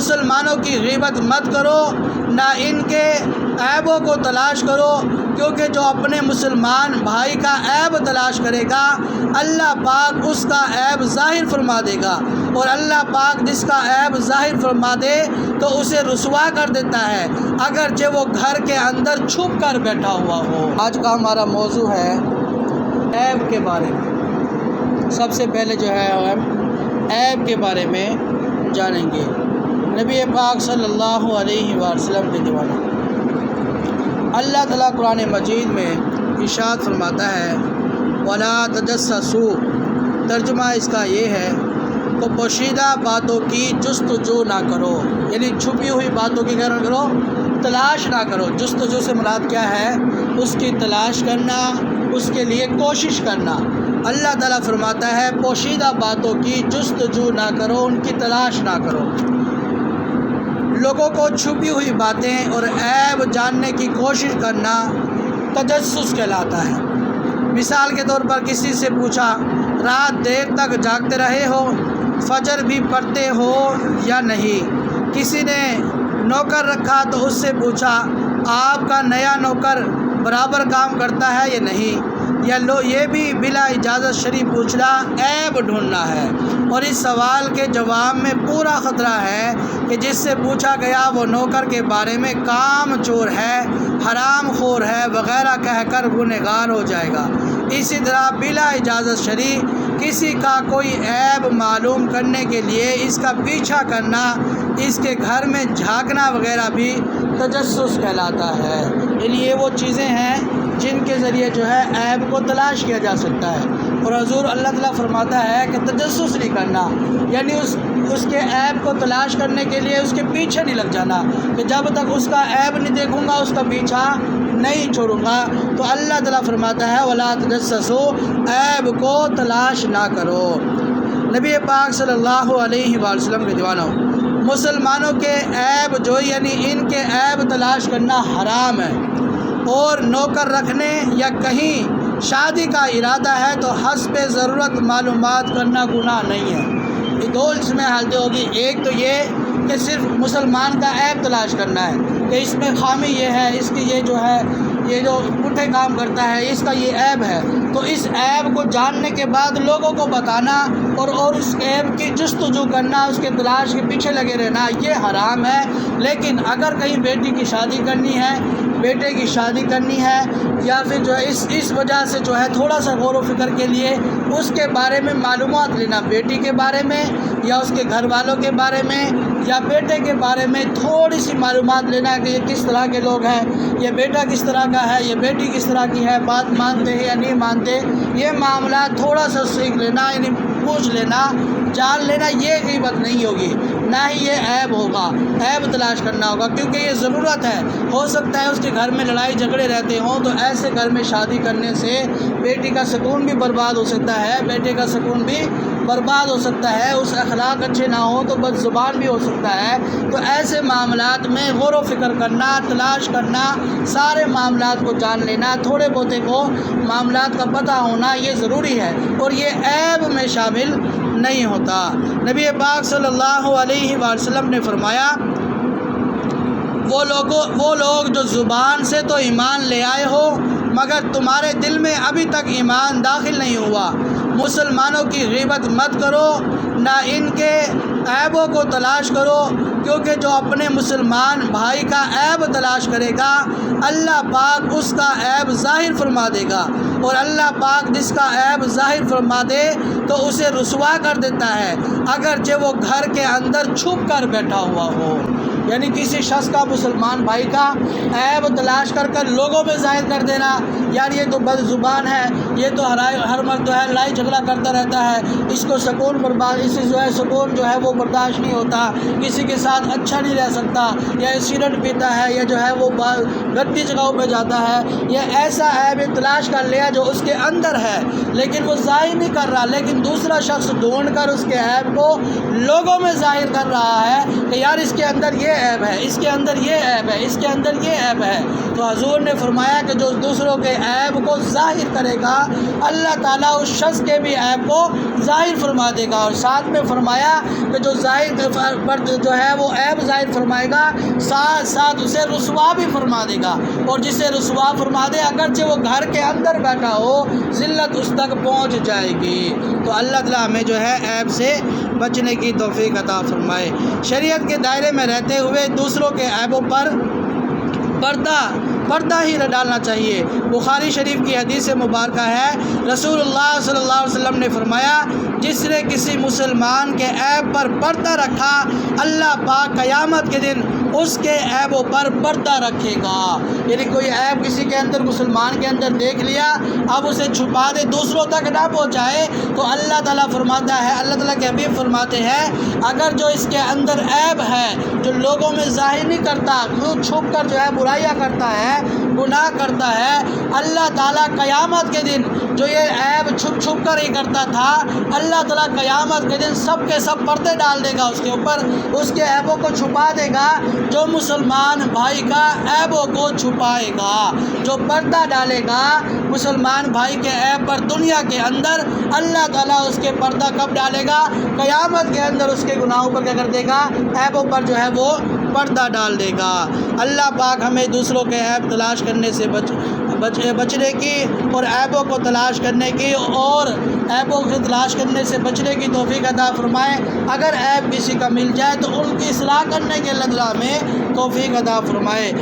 مسلمانوں کی غیبت مت کرو، نہ ان کے عیبوں کو تلاش کرو، کیونکہ جو اپنے مسلمان بھائی کا عیب تلاش کرے گا اللہ پاک اس کا عیب ظاہر فرما دے گا، اور اللہ پاک جس کا عیب ظاہر فرما دے تو اسے رسوا کر دیتا ہے، اگرچہ وہ گھر کے اندر چھپ کر بیٹھا ہوا ہو۔ آج کا ہمارا موضوع ہے عیب کے بارے میں۔ سب سے پہلے جو ہے ہم عیب کے بارے میں جانیں گے۔ نبی پاک صلی اللہ علیہ وسلم کے دیوانہ اللہ تعالیٰ قرآن مجید میں ارشاد فرماتا ہے وَلَا تَجَسَّسُوا، ترجمہ اس کا یہ ہے کہ پوشیدہ باتوں کی جستجو نہ کرو، یعنی چھپی ہوئی باتوں کی کیا نہ کرو، تلاش نہ کرو۔ جستجو سے مراد کیا ہے؟ اس کی تلاش کرنا، اس کے لیے کوشش کرنا۔ اللہ تعالیٰ فرماتا ہے پوشیدہ باتوں کی جستجو نہ کرو، ان کی تلاش نہ کرو۔ لوگوں کو چھپی ہوئی باتیں اور عیب جاننے کی کوشش کرنا تجسس کہلاتا ہے۔ مثال کے طور پر کسی سے پوچھا رات دیر تک جاگتے رہے ہو، فجر بھی پڑھتے ہو یا نہیں؟ کسی نے نوکر رکھا تو اس سے پوچھا آپ کا نیا نوکر برابر کام کرتا ہے یا نہیں؟ یا یہ بھی بلا اجازت شریف پوچھنا عیب ڈھونڈنا ہے، اور اس سوال کے جواب میں پورا خطرہ ہے کہ جس سے پوچھا گیا وہ نوکر کے بارے میں کام چور ہے، حرام خور ہے وغیرہ کہہ کر گنہگار ہو جائے گا۔ اسی طرح بلا اجازت شریف کسی کا کوئی عیب معلوم کرنے کے لیے اس کا پیچھا کرنا، اس کے گھر میں جھانکنا وغیرہ بھی تجسس کہلاتا ہے۔ یعنی یہ وہ چیزیں ہیں جن کے ذریعے جو ہے عیب کو تلاش کیا جا سکتا ہے، اور حضور اللہ تعالیٰ فرماتا ہے کہ تجسس نہیں کرنا، یعنی اس کے عیب کو تلاش کرنے کے لیے اس کے پیچھے نہیں لگ جانا کہ جب تک اس کا عیب نہیں دیکھوں گا اس کا پیچھا نہیں چھوڑوں گا۔ تو اللہ تعالیٰ فرماتا ہے وَلَا تَجَسَّسُوا، عیب کو تلاش نہ کرو۔ نبی پاک صلی اللہ علیہ وسلم کے دیوانوں، مسلمانوں کے عیب جو یعنی ان کے عیب تلاش کرنا حرام ہے، اور نوکر رکھنے یا کہیں شادی کا ارادہ ہے تو حسب ضرورت معلومات کرنا گناہ نہیں ہے۔ یہ دو اس میں حالتیں ہوگی، ایک تو یہ کہ صرف مسلمان کا عیب تلاش کرنا ہے کہ اس میں خامی یہ ہے، اس کی یہ جو ہے یہ جو پٹھے کام کرتا ہے اس کا یہ عیب ہے، تو اس عیب کو جاننے کے بعد لوگوں کو بتانا اور اس عیب کی جستجو کرنا، اس کے تلاش کے پیچھے لگے رہنا یہ حرام ہے۔ لیکن اگر کہیں بیٹی کی شادی کرنی ہے، بیٹے کی شادی کرنی ہے، یا پھر جو ہے اس وجہ سے جو ہے تھوڑا سا غور و فکر کے لیے اس کے بارے میں معلومات لینا، بیٹی کے بارے میں یا اس کے گھر والوں کے بارے میں یا بیٹے کے بارے میں تھوڑی سی معلومات لینا کہ یہ کس طرح کے لوگ ہیں، یہ بیٹا کس طرح کا ہے، یہ بیٹی کس طرح کی ہے، بات مانتے ہیں یا نہیں مانتے، یہ معاملات تھوڑا سا سیکھ لینا، یعنی پوچھ لینا، جان لینا، یہ غیبت نہیں ہوگی، نہ ہی یہ عیب ہوگا، عیب تلاش کرنا ہوگا، کیونکہ یہ ضرورت ہے۔ ہو سکتا ہے اس کے گھر میں لڑائی جھگڑے رہتے ہوں، تو ایسے گھر میں شادی کرنے سے بیٹی کا سکون بھی برباد ہو سکتا ہے، بیٹے کا سکون بھی برباد ہو سکتا ہے، اس اخلاق اچھے نہ ہوں تو بد زبان بھی ہو سکتا ہے۔ تو ایسے معاملات میں غور و فکر کرنا، تلاش کرنا، سارے معاملات کو جان لینا، تھوڑے بہتے کو معاملات کا پتہ ہونا یہ ضروری ہے، اور یہ عیب میں شامل نہیں ہوتا۔ نبی پاک صلی اللہ علیہ وسلم نے فرمایا وہ لوگ جو زبان سے تو ایمان لے آئے ہو مگر تمہارے دل میں ابھی تک ایمان داخل نہیں ہوا، مسلمانوں کی غیبت مت کرو، نہ ان کے عیبوں کو تلاش کرو، کیونکہ جو اپنے مسلمان بھائی کا عیب تلاش کرے گا اللہ پاک اس کا عیب ظاہر فرما دے گا، اور اللہ پاک جس کا عیب ظاہر فرما دے تو اسے رسوا کر دیتا ہے، اگرچہ وہ گھر کے اندر چھپ کر بیٹھا ہوا ہو۔ یعنی کسی شخص کا مسلمان بھائی کا عیب تلاش کر لوگوں میں ظاہر کر دینا، یار یہ تو بد زبان ہے، یہ تو ہر مرد جو ہے لڑائی جھگڑا کرتا رہتا ہے، اس کو سکون سکون جو ہے وہ برداشت نہیں ہوتا، کسی کے ساتھ اچھا نہیں رہ سکتا، یا سگریٹ پیتا ہے، یا جو ہے وہ گندی جگہوں پہ جاتا ہے، یہ ایسا عیب تلاش کر لیا جو اس کے اندر ہے لیکن وہ ظاہر نہیں کر رہا، لیکن دوسرا شخص ڈھونڈ کر اس کے عیب کو لوگوں میں ظاہر کر رہا ہے کہ یار اس کے اندر یہ عیب ہے، اس کے اندر یہ عیب ہے، اس کے اندر یہ عیب ہے۔ تو حضور نے فرمایا کہ جو دوسروں کے عیب کو ظاہر کرے گا اللہ تعالیٰ اس شخص کے بھی عیب کو ظاہر فرما دے گا، اور ساتھ میں فرمایا کہ جو ظاہر پر جو ہے وہ وہ عیب ظاہر فرمائے گا، ساتھ ساتھ اسے رسوا بھی فرما دے گا، اور جسے رسوا فرما دے اگرچہ وہ گھر کے اندر بیٹھا ہو ذلت اس تک پہنچ جائے گی۔ تو اللہ تعالیٰ ہمیں جو ہے عیب سے بچنے کی توفیق عطا فرمائے۔ شریعت کے دائرے میں رہتے ہوئے دوسروں کے عیبوں پر پردہ ہی ڈالنا چاہیے۔ بخاری شریف کی حدیث مبارکہ ہے، رسول اللہ صلی اللہ علیہ وسلم نے فرمایا، جس نے کسی مسلمان کے عیب پر پردہ رکھا، اللہ پاک قیامت کے دن اس کے عیبوں پر پردہ رکھے گا۔ یعنی کوئی عیب کسی کے اندر، مسلمان کے اندر دیکھ لیا، اب اسے چھپا دے، دوسروں تک نہ پہنچائے، تو اللہ تعالیٰ فرماتا ہے، اللہ تعالیٰ کے حبیب فرماتے ہیں، اگر جو اس کے اندر عیب ہے جو لوگوں میں ظاہر نہیں کرتا، خود چھپ کر جو ہے برائیاں کرتا ہے، گناہ کرتا ہے، اللہ تعالیٰ قیامت کے دن جو یہ عیب چھپ کر ہی کرتا تھا، اللہ تعالیٰ قیامت کے دن سب کے سب پردے ڈال دے گا اس کے اوپر، اس کے عیبوں کو چھپا دے گا۔ جو مسلمان بھائی کا عیبوں کو چھپائے گا، جو پردہ ڈالے گا مسلمان بھائی کے عیب پر دنیا کے اندر، اللہ تعالیٰ اس کے پردہ کب ڈالے گا؟ قیامت کے اندر اس کے گناہوں پر کیا کر دے گا؟ عیبوں پر جو ہے وہ پردہ ڈال دے گا۔ اللہ پاک ہمیں دوسروں کے عیب تلاش کرنے سے بچنے کی، اور عیبوں کو تلاش کرنے کی، اور عیبوں کو تلاش کرنے سے بچنے کی توفیق عطا فرمائے۔ اگر عیب کسی کا مل جائے تو ان کی اصلاح کرنے کے اللہ تعالیٰ ہمیں توفیق عطا فرمائے۔